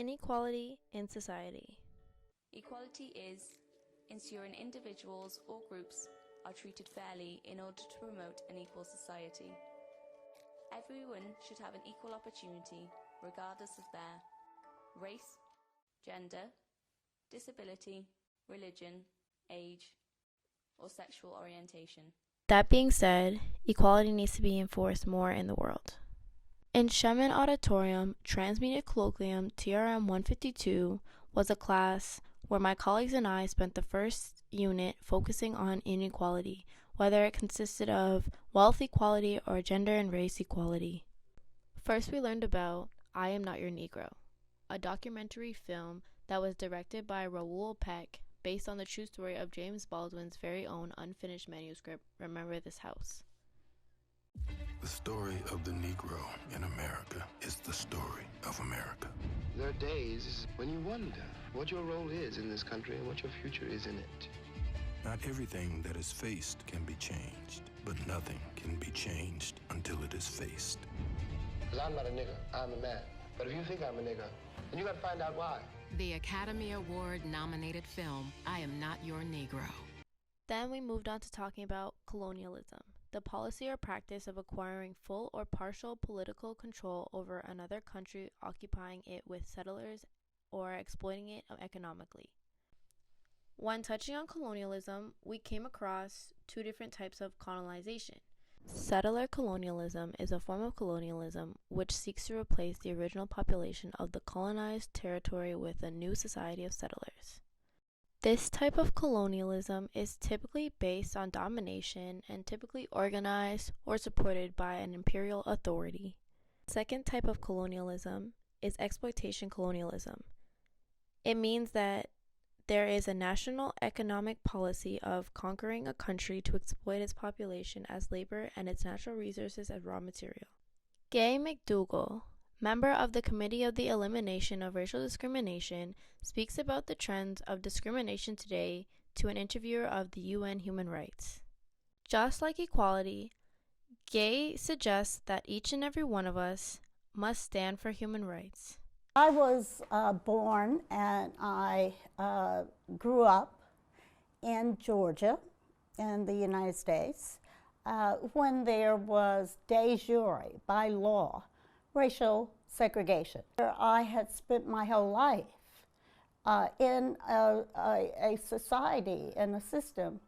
Inequality in society. Equality is ensuring individuals or groups are treated fairly in order to promote an equal society. Everyone should have an equal opportunity regardless of their race, gender, disability, religion, age, or sexual orientation. That being said, equality needs to be enforced more in the world. In Shemin Auditorium, Transmedia Colloquium TRM 152 was a class where my colleagues and I spent the first unit focusing on inequality, whether it consisted of wealth equality or gender and race equality. First, we learned about I Am Not Your Negro, a documentary film that was directed by Raoul Peck based on the true story of James Baldwin's very own unfinished manuscript, Remember This House. The story of the Negro in America is the story of America. There are days when you wonder what your role is in this country and what your future is in it. Not everything that is faced can be changed, but nothing can be changed until it is faced. Because I'm not a nigger, I'm a man. But if you think I'm a nigger, then you gotta find out why. The Academy Award-nominated film, I Am Not Your Negro. Then we moved on to talking about colonialism, the policy or practice of acquiring full or partial political control over another country, occupying it with settlers or exploiting it economically. When touching on colonialism, we came across two different types of colonization. Settler colonialism is a form of colonialism which seeks to replace the original population of the colonized territory with a new society of settlers. This type of colonialism is typically based on domination and typically organized or supported by an imperial authority. Second type of colonialism is exploitation colonialism. It means that there is a national economic policy of conquering a country to exploit its population as labor and its natural resources as raw material. Gay McDougall, member of the Committee of the Elimination of Racial Discrimination, speaks about the trends of discrimination today to an interviewer of the UN Human Rights. Just like equality, Gay suggests that each and every one of us must stand for human rights. I was born and I grew up in Georgia in the United States when there was de jure, by law, racial segregation. I had spent my whole life in a society and a system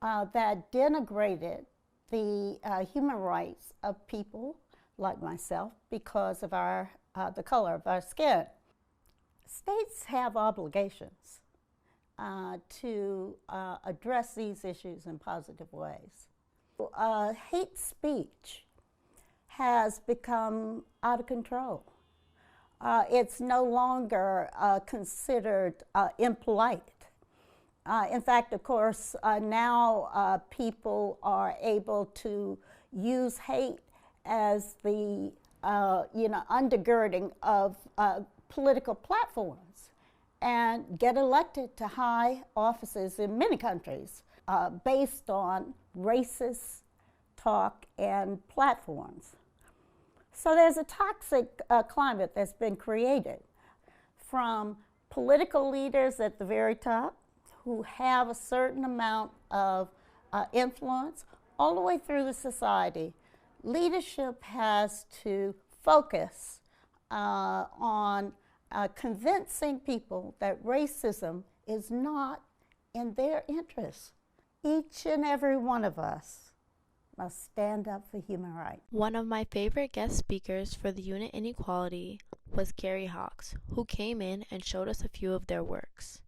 that denigrated the human rights of people like myself because of the color of our skin. States have obligations to address these issues in positive ways. Hate speech has become out of control. It's no longer considered impolite. In fact, of course, now people are able to use hate as the undergirding of political platforms and get elected to high offices in many countries based on racist talk and platforms. So there's a toxic climate that's been created from political leaders at the very top who have a certain amount of influence all the way through the society. Leadership has to focus on convincing people that racism is not in their interests. Each and every one of us must stand up for human rights. One of my favorite guest speakers for the unit Inequality was Carrie Hawks, who came in and showed us a few of their works.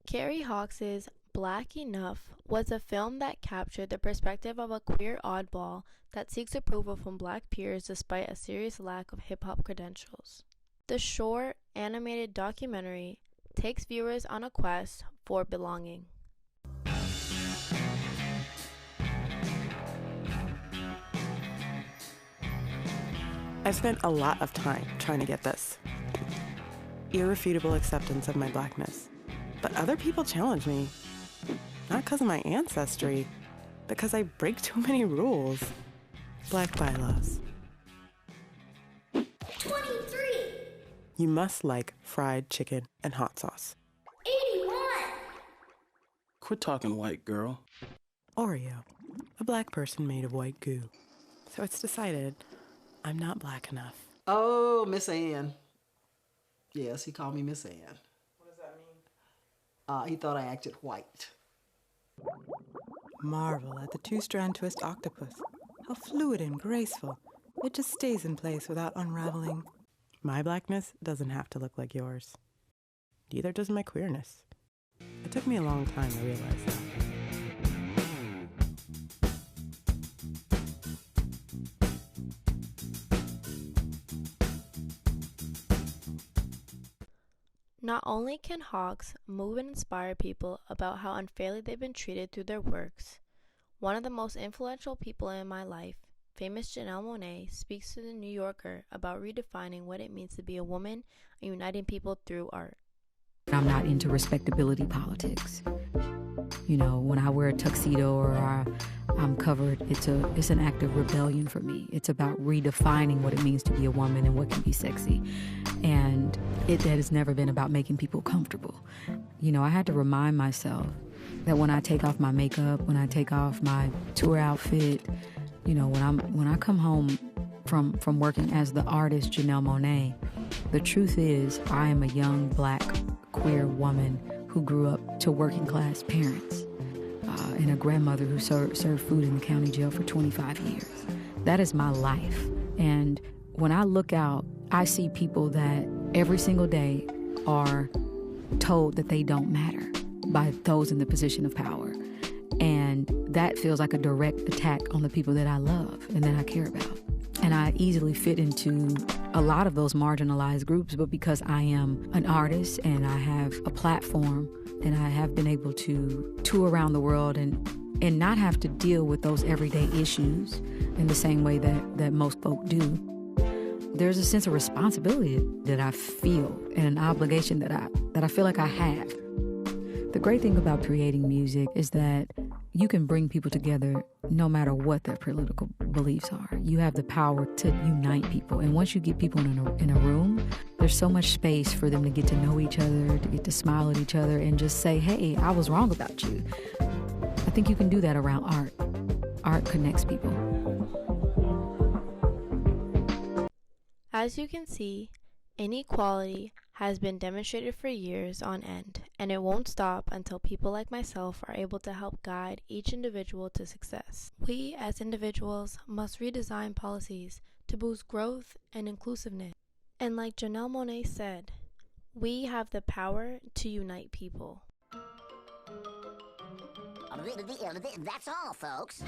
Carrie Hawks's Black Enough was a film that captured the perspective of a queer oddball that seeks approval from Black peers despite a serious lack of hip-hop credentials. The short, animated documentary takes viewers on a quest for belonging. I've spent a lot of time trying to get this. Irrefutable acceptance of my Blackness. But other people challenge me. Not because of my ancestry, but because I break too many rules. Black bylaws. 23! You must like fried chicken and hot sauce. 81! Quit talking white, girl. Oreo, a black person made of white goo. So it's decided I'm not black enough. Oh, Miss Ann. Yes, he called me Miss Ann. What does that mean? He thought I acted white. Marvel at the two-strand twist octopus. How fluid and graceful. It just stays in place without unraveling. My blackness doesn't have to look like yours. Neither does my queerness. It took me a long time to realize that. Not only can Hawks move and inspire people about how unfairly they've been treated through their works, one of the most influential people in my life, famous Janelle Monáe, speaks to the New Yorker about redefining what it means to be a woman and uniting people through art. I'm not into respectability politics. You know, when I wear a tuxedo or I'm covered, it's an act of rebellion for me. It's about redefining what it means to be a woman and what can be sexy. And that has never been about making people comfortable. You know, I had to remind myself that when I take off my makeup, when I take off my tour outfit, you know, when I come home from working as the artist Janelle Monáe, the truth is I am a young black queer woman who grew up to working class parents and a grandmother who served food in the county jail for 25 years. That is my life. And when I look out, I see people that every single day are told that they don't matter by those in the position of power. And that feels like a direct attack on the people that I love and that I care about. And I easily fit into a lot of those marginalized groups, but because I am an artist and I have a platform and I have been able to tour around the world and not have to deal with those everyday issues in the same way that most folk do, there's a sense of responsibility that I feel and an obligation that I feel like I have. The great thing about creating music is that you can bring people together no matter what their political beliefs are. You have the power to unite people. And once you get people in a room, there's so much space for them to get to know each other, to get to smile at each other and just say, hey, I was wrong about you. I think you can do that around art. Art connects people. As you can see, inequality has been demonstrated for years on end, and it won't stop until people like myself are able to help guide each individual to success. We, as individuals, must redesign policies to boost growth and inclusiveness. And like Janelle Monáe said, we have the power to unite people. That's all, folks.